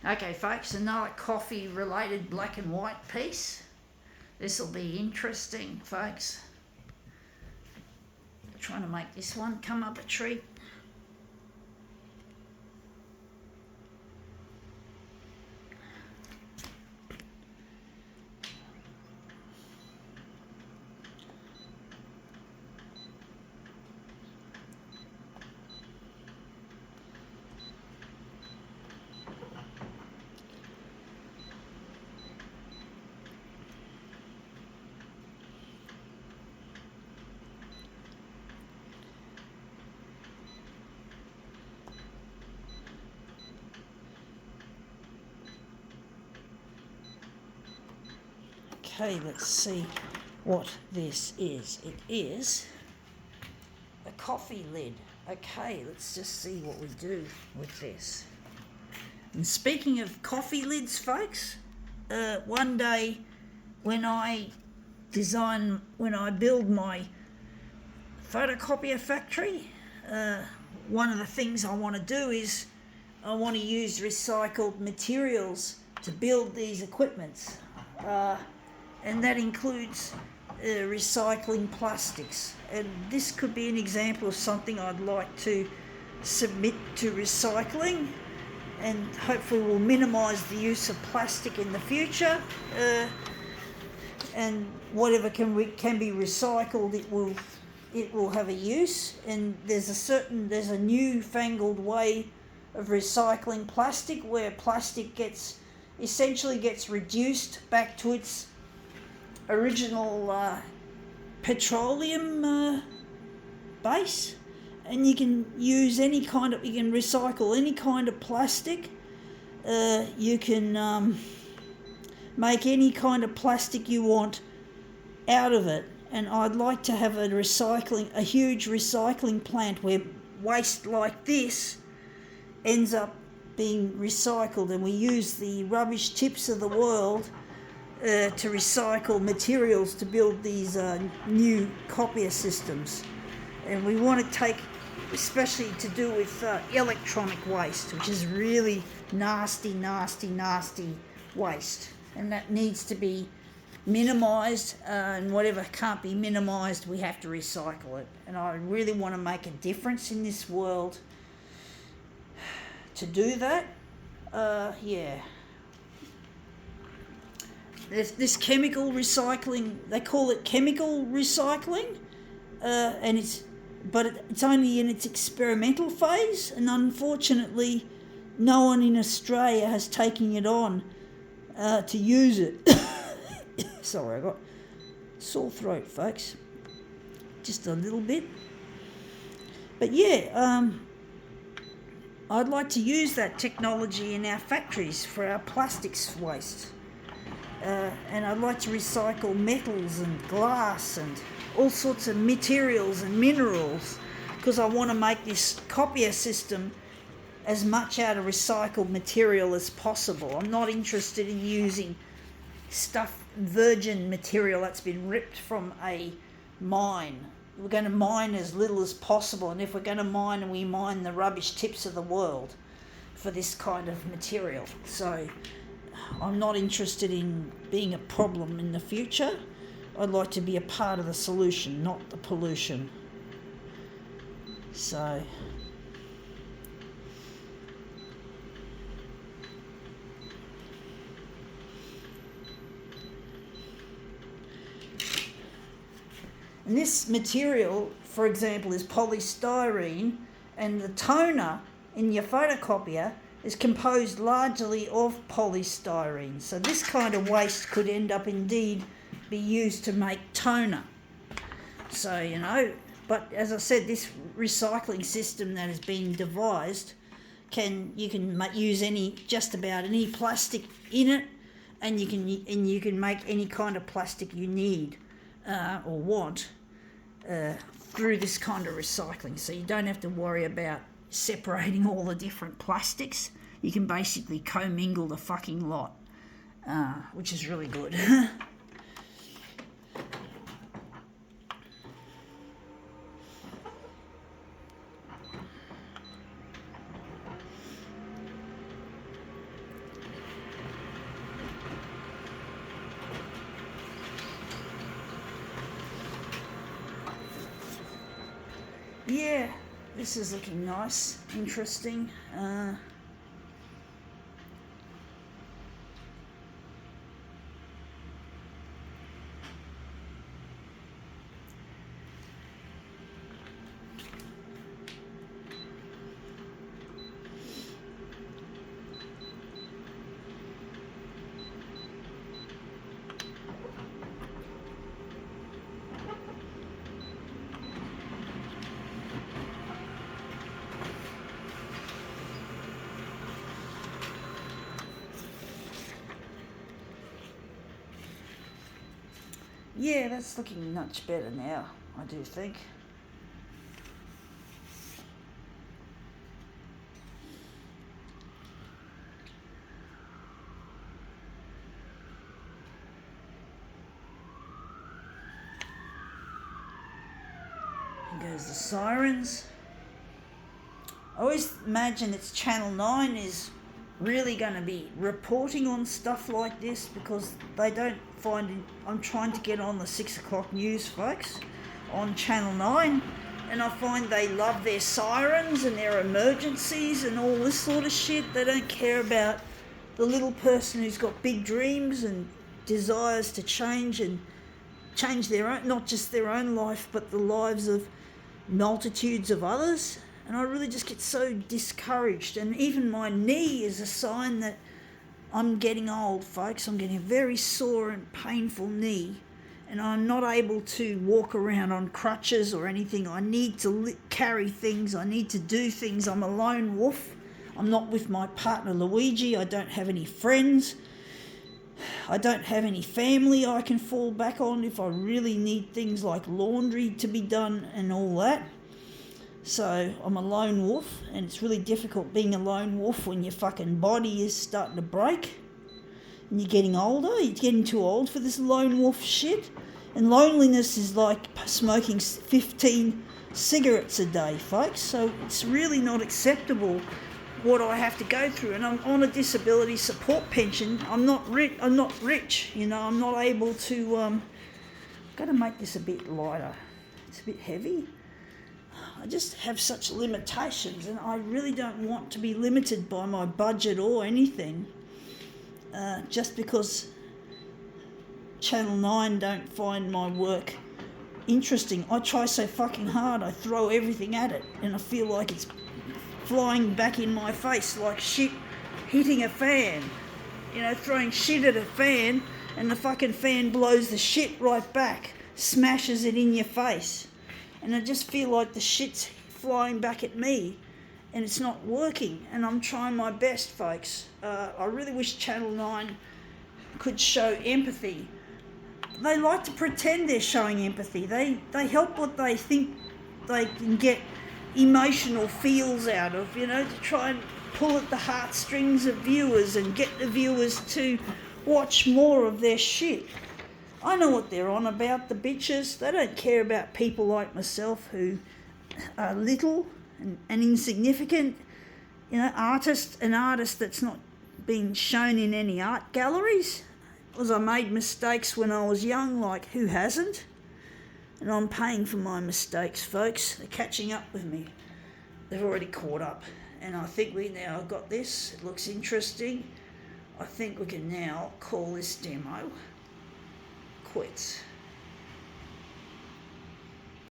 Okay, folks, another coffee-related black and white piece. This will be interesting, folks. Trying to make this one come up a tree. Okay, let's see what this is. It is a coffee lid. Okay, let's just see what we do with this. And speaking of coffee lids, folks, one day when I build my photocopier factory, one of the things I want to do is I want to use recycled materials to build these equipments. And that includes recycling plastics. And this could be an example of something I'd like to submit to recycling, and hopefully will minimise the use of plastic in the future. And whatever can be recycled, it will have a use. And there's a newfangled way of recycling plastic, where plastic essentially gets reduced back to its original petroleum base, and you can recycle any kind of plastic. You can make any kind of plastic you want out of it. And I'd like to have a huge recycling plant where waste like this ends up being recycled, and we use the rubbish tips of the world to recycle materials to build these new copier systems. And we want to take, especially to do with electronic waste, which is really nasty waste, and that needs to be minimised, and whatever can't be minimised, we have to recycle it. And I really want to make a difference in this world to do that. There's this chemical recycling, they call it chemical recycling, and it's only in its experimental phase, and unfortunately no one in Australia has taken it on to use it. Sorry, I got sore throat, folks, just a little bit. But I'd like to use that technology in our factories for our plastics waste. And I'd like to recycle metals and glass and all sorts of materials and minerals, because I want to make this copier system as much out of recycled material as possible. I'm not interested in using virgin material that's been ripped from a mine. We're going to mine as little as possible, and if we're going to mine, we mine the rubbish tips of the world for this kind of material. So I'm not interested in being a problem in the future. I'd like to be a part of the solution, not the pollution. So and this material, for example, is polystyrene, and the toner in your photocopier is composed largely of polystyrene. So this kind of waste could end up indeed be used to make toner. So, but as I said, this recycling system that has been devised you can use just about any plastic in it, and you can make any kind of plastic you need or want through this kind of recycling. So you don't have to worry about separating all the different plastics. You can basically commingle the fucking lot, which is really good. yeah, this is looking nice, interesting. Yeah, that's looking much better now, I do think. Here goes the sirens. I always imagine it's Channel 9 is really going to be reporting on stuff like this because they don't find it. I'm trying to get on the 6 o'clock news, folks, on Channel 9, and I find they love their sirens and their emergencies and all this sort of shit. They don't care about the little person who's got big dreams and desires to change and change their own, not just their own life, but the lives of multitudes of others. And I really just get so discouraged. And even my knee is a sign that I'm getting old, folks. I'm getting a very sore and painful knee. And I'm not able to walk around on crutches or anything. I need to carry things. I need to do things. I'm a lone wolf. I'm not with my partner Luigi. I don't have any friends. I don't have any family I can fall back on if I really need things like laundry to be done and all that. So I'm a lone wolf, and it's really difficult being a lone wolf when your fucking body is starting to break and you're getting older. You're getting too old for this lone wolf shit. And loneliness is like smoking 15 cigarettes a day, folks. So it's really not acceptable what I have to go through. And I'm on a disability support pension. I'm not rich, you know. I'm not able to... I've got to make this a bit lighter. It's a bit heavy. I just have such limitations, and I really don't want to be limited by my budget or anything, just because Channel 9 don't find my work interesting. I try so fucking hard, I throw everything at it, and I feel like it's flying back in my face like shit hitting a fan. You know, throwing shit at a fan, and the fucking fan blows the shit right back, smashes it in your face. And I just feel like the shit's flying back at me and it's not working. And I'm trying my best, folks. I really wish Channel 9 could show empathy. They like to pretend they're showing empathy. They help what they think they can get emotional feels out of, you know, to try and pull at the heartstrings of viewers and get the viewers to watch more of their shit. I know what they're on about, the bitches. They don't care about people like myself who are little and insignificant. You know, an artist that's not been shown in any art galleries. Because I made mistakes when I was young, like who hasn't? And I'm paying for my mistakes, folks. They're catching up with me. They've already caught up. And I think we now got this. It looks interesting. I think we can now call this demo quits.